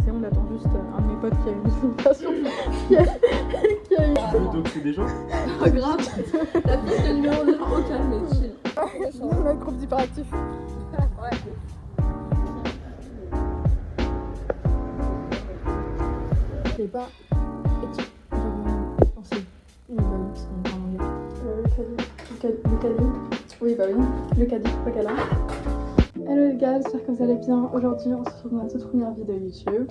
révisé, on attend juste un de mes potes qui a eu une inondation. qui a eu... Tu veux doxer des gens? Pas grave. La piste de numéro 2 au calme et chill. On a le groupe d'hyperactifs. Ouais. Je sais pas. Le caddie. Oui, bah oui. Le caddie, pas qu'elle a. Hello les gars, j'espère que vous allez bien. Aujourd'hui, on se retrouve dans notre toute première vidéo YouTube.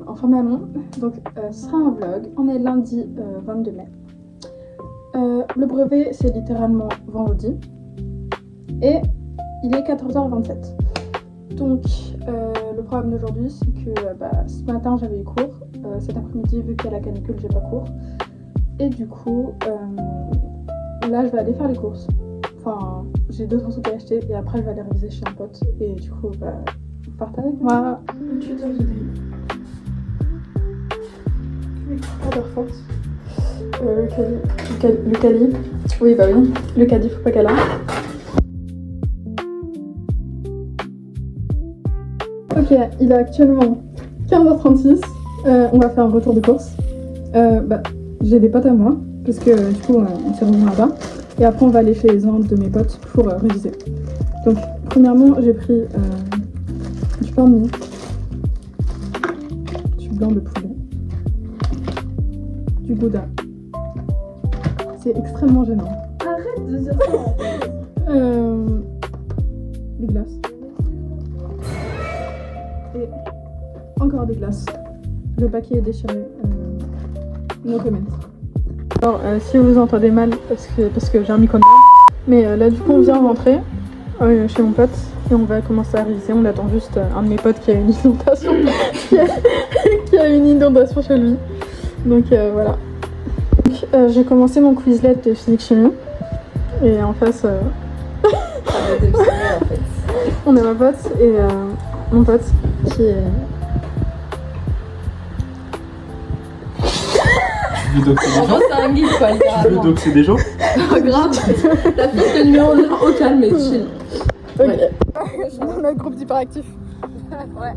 En format long. Donc, ce sera un vlog. On est lundi 22 mai. Le brevet, c'est littéralement vendredi. Et il est 14h27. Donc, le problème d'aujourd'hui, c'est que ce matin, j'avais eu cours. Cet après-midi, vu qu'il y a la canicule, j'ai pas cours. Et du coup, là, je vais aller faire les courses. Enfin, j'ai 2-3 trucs à acheter et après, je vais aller réviser chez un pote. Et du coup, vous partez avec moi. Une tuteur vidéo. Pas d'heure force. Le caddie. Oui, bah oui. Le caddie, faut pas qu'elle a. Ok, il est actuellement 15h36. On va faire un retour de course. J'ai des potes à moi, parce que du coup on s'est rejoint là-bas. Et après on va aller chez les uns de mes potes pour réviser. Donc premièrement j'ai pris du pain de mie, du blanc de poulet, du gouda. C'est extrêmement gênant. Arrête de dire ça. Des glaces. Et encore des glaces. Le paquet est déchiré. No comment. Alors si vous entendez mal parce que j'ai un micro de merde. Mais là du coup on vient rentrer chez mon pote et on va commencer à réviser. On attend juste un de mes potes qui a une inondation. qui a une inondation chez lui. Donc voilà. Donc, j'ai commencé mon Quizlet de physique chimie. Et en face on a ma pote et mon pote qui est... Tu veux doxer des gens? C'est un guide quoi, Tu veux littéralement. doxer des gens? Pas grave. La piste de numéro 2 au calme et chill. Ok. Ouais. On a le groupe d'hyperactifs. Ouais.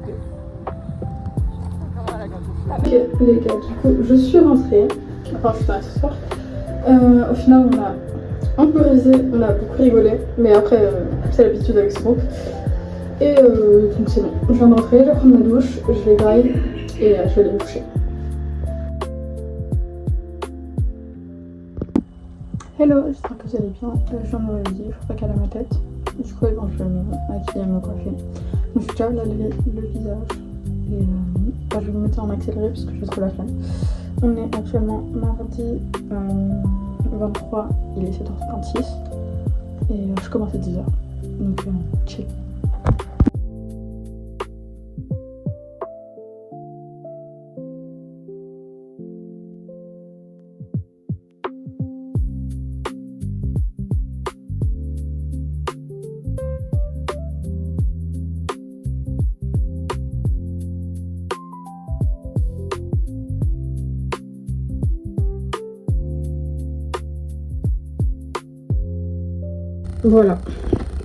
Ok les gars, du coup je suis rentrée. Enfin je suis rentrée ce soir. Au final on a un peu révisé, on a beaucoup rigolé. Mais après c'est l'habitude avec ce groupe. Et donc c'est bon. Je viens de rentrer, je vais prendre ma douche, je vais grailler et je vais aller me coucher. Hello, j'espère que vous allez bien. Je viens de me réveiller, il faut pas qu'elle a ma tête. Du coup, je vais me maquiller et me coiffer. Donc, je vais déjà laver le visage. Et je vais me mettre en accéléré parce que j'ai trop la flemme. On est actuellement mardi 23, il est 7h26. Et je commence à 10h. Donc, chill.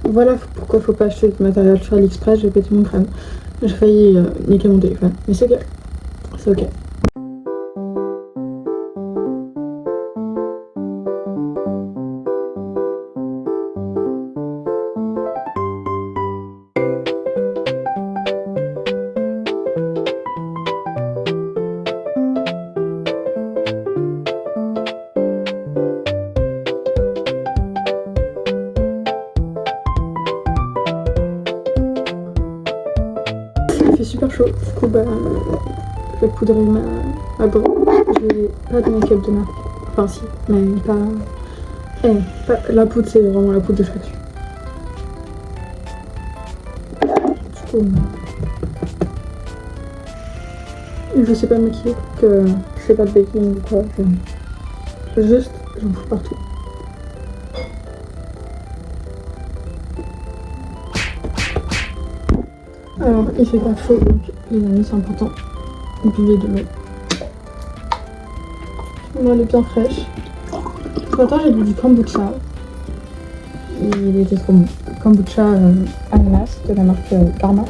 Voilà pourquoi faut pas acheter de matériel sur AliExpress, j'ai pété mon crâne. J'ai failli niquer mon téléphone, mais c'est ok. C'est ok. Il fait super chaud, du coup je vais poudrer ma peau. J'ai pas de make-up de marque. Enfin si, mais pas... la poudre c'est vraiment la poudre de cheveux. Du coup... je sais pas me maquiller, que je fais pas de baking ou quoi. Juste, j'en fous partout. Alors, il fait grave chaud, donc les amis, c'est important. Buvez de l'eau. Moi, elle est bien fraîche. Ce matin, j'ai bu du kombucha. Il était trop bon. Kombucha ananas de la marque Karma.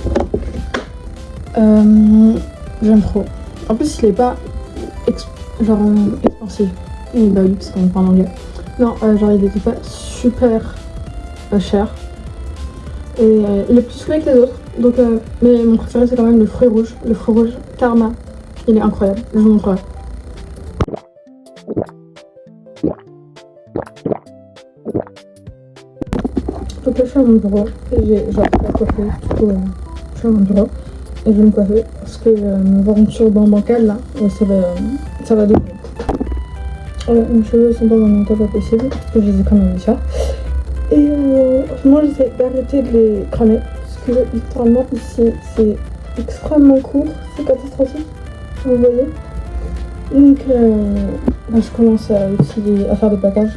J'aime trop. En plus, il est pas expansif. Bah oui, parce qu'on parle anglais. Non, genre il était pas super cher. Et il est plus frais que les autres. Donc, mais mon préféré c'est quand même le fruit rouge. Le fruit rouge Karma. Il est incroyable. Je vous montrerai. Donc là je suis à mon bureau. Et j'ai genre pas coiffé. Du coup, je suis à mon bureau. Et je vais me coiffer. Parce que mon venture bancal là, ça va décoller. Mes cheveux sont pas dans mon état pas possible. Parce que je les ai cramés ça. Et moi j'essaie d'arrêter de les cramer. Parce que littéralement ici c'est extrêmement court. C'est catastrophique. Vous voyez. Donc je commence à faire des plaquages.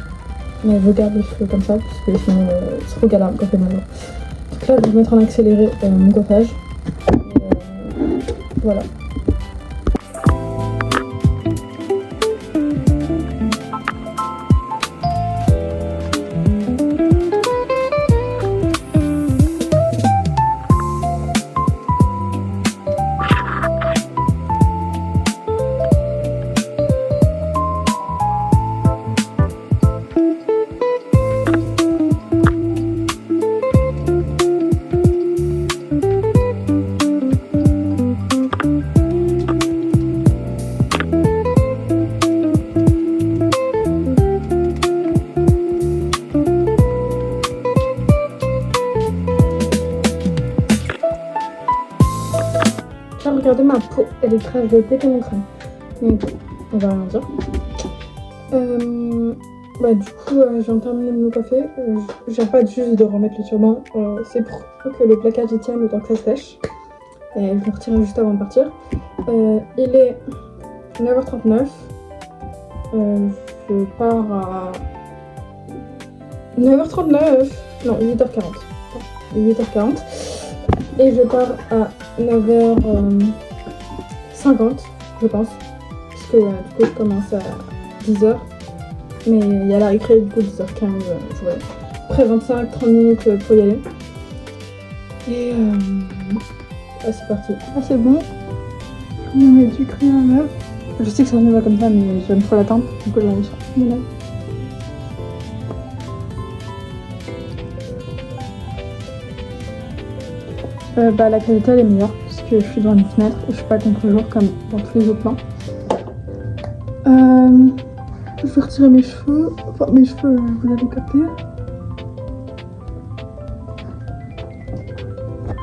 Mais je garde les cheveux comme ça. Parce que sinon c'est trop galère quand on fait mal. Donc là je vais mettre en accéléré mon coiffage. Voilà. Regardez ma peau, elle est très jetée comme une crème. Mais bon, on va rien dire. Du coup, je viens de terminer de me coiffer. J'arrête juste de remettre le turban. C'est pour que le plaquage y tienne le temps que ça sèche. Et je vais le retirer juste avant de partir. Il est 9h39. Je pars à 9h39. Non, 8h40. 8h40. Et je pars à 9h50, je pense. Parce que du coup, je commence à 10h. Mais il y a la récré, du coup, 10h15. J'aurai après 25-30 minutes pour y aller. Et c'est parti. Ah, c'est bon. Je me mets du crayon à lèvres. Je sais que ça ne va comme ça, mais j'aime trop l'attendre. Du coup, je la mets sur mes lèvres. La qualité elle est meilleure parce que je suis devant une fenêtre et je suis pas contre-jour comme dans tous les autres plans. Je vais retirer mes cheveux. Enfin, mes cheveux, vous allez capter.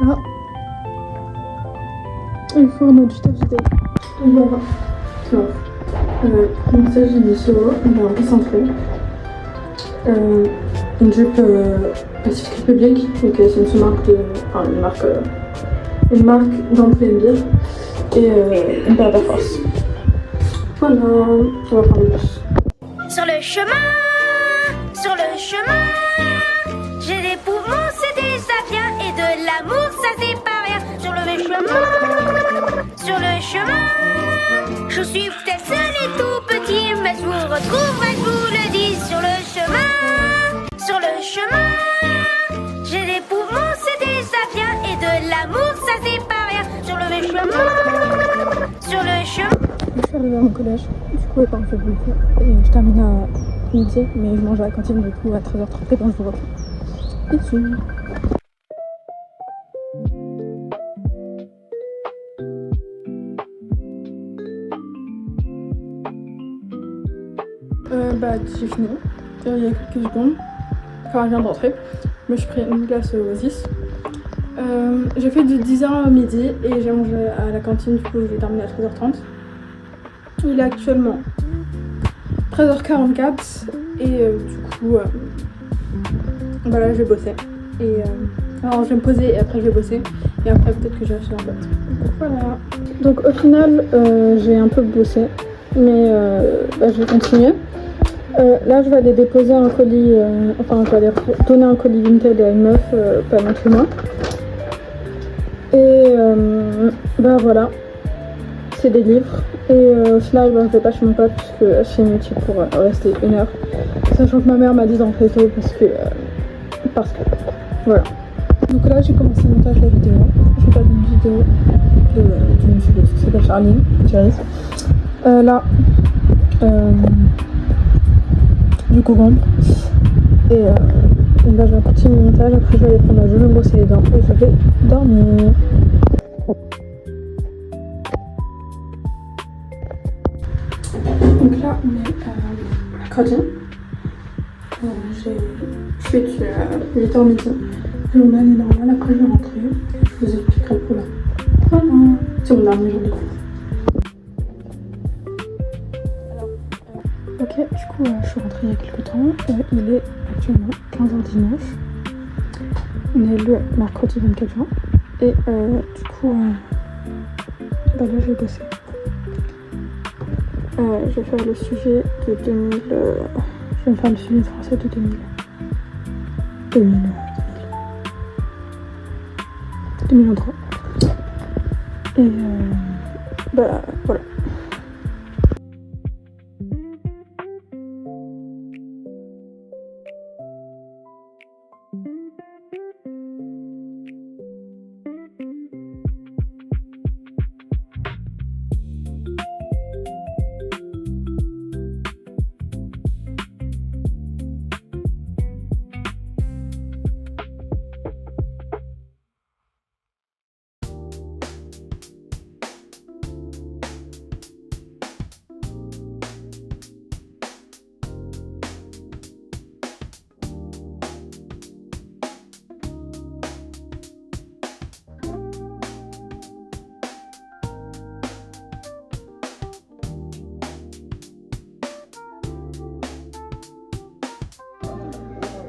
Voilà. Il faut notre juste ajouter. Voilà. Il s'agit du solo, il est un peu centré. Une jupe Pacific Republic, donc c'est une sous-marque de. Enfin, une marque d'Amplembir et une paire d'Air Force. Voilà, on va prendre le bus. Sur le chemin, j'ai des poumons, c'est déjà bien, et de l'amour, ça c'est pas rien. Sur le chemin, je suis peut-être seul et tout petit, mais je vous retrouverai, je vous le dis. Sur le chemin, j'ai des poumons, c'est déjà bien, et de l'amour, ça c'est pas rien. Sur le chemin. Je suis arrivée à mon collège, du coup, il est pas un peu beaucoup, et je termine à midi, mais je mange à la cantine du coup à 13h30 quand je vous reprends. Ici. J'ai fini, il y a quelques secondes, enfin je viens de rentrer, je me suis pris une glace Oasis. J'ai fait de 10h à midi et j'ai mangé à la cantine, du coup je vais terminer à 13h30. Il est actuellement 13h44 et du coup voilà, je vais bosser. Et alors je vais me poser et après je vais bosser et après peut-être que je vais acheter un pote. Donc voilà. Donc au final j'ai un peu bossé mais je vais continuer. Là je vais aller déposer un colis, je vais aller donner un colis Vinted à une meuf pas loin de chez moi. Et voilà, c'est des livres. Et au final je vais pas chez mon pote parce que c'est inutile pour rester 1 heure. Sachant que ma mère m'a dit d'entrer tôt parce que voilà. Donc là j'ai commencé le montage de la vidéo. J'ai perdu une vidéo d'une youtubeuse qui s'appelle Charline, Thérèse. Là, du concombre. Et là je vais continuer le montage, après je vais aller prendre ma je vais me brosser les dents et je vais dormir. Donc là on est mercredi. Je fais 8h midi. Le journal est normal, après je vais rentrer. Je vous expliquerai pour là. Voilà, c'est mon dernier jour de cours. Ok, du coup je suis rentrée il y a quelques temps. Il est actuellement 15h19. On est le mercredi 24 juin. Et du coup, là je vais bosser. Je vais faire le sujet de 2000. Je vais me faire le sujet de français de 2023. Et bah voilà.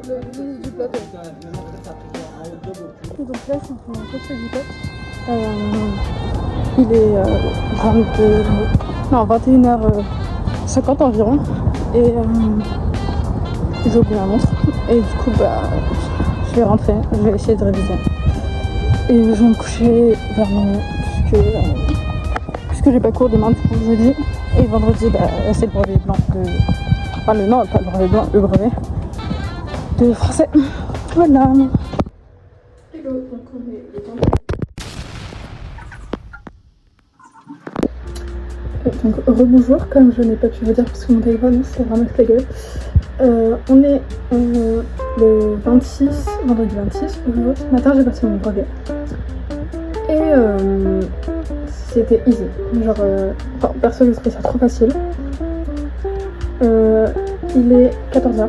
Le visite du plateau. Et donc là, je suis en train de poster du pote. Il est 21h50 environ. Et j'ai oublié ma montre. Et du coup, bah, je vais rentrer. Je vais essayer de réviser. Et je vais me coucher vers minuit. Puisque j'ai pas cours demain, du coup, jeudi. Et vendredi, bah, c'est le brevet blanc de. Enfin, non, pas le brevet blanc, le brevet de français. Voilà. Hello, donc on est le temps. Donc rebonjour, comme je n'ai pas pu vous dire parce que mon téléphone s'est ramassé la gueule. On est le 26, vendredi 26, aujourd'hui. Ce matin j'ai passé mon brevet. Et c'était easy. Genre, perso j'ai trouvé ça trop facile. Il est 14h.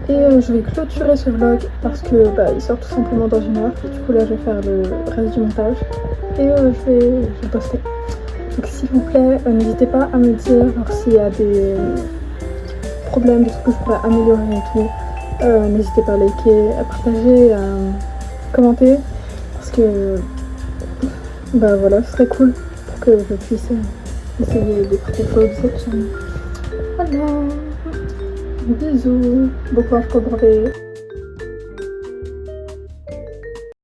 Et je vais clôturer ce vlog parce que bah, il sort tout simplement dans 1 heure. Du coup là je vais faire le reste du montage et je vais poster. Donc s'il vous plaît, n'hésitez pas à me dire s'il y a des problèmes, des trucs que je pourrais améliorer et tout. N'hésitez pas à liker, à partager, à commenter parce que bah voilà, ce serait cool pour que je puisse essayer de faire quelque chose de cette chaîne. Voilà. Bisous, bon courage pour le brevet.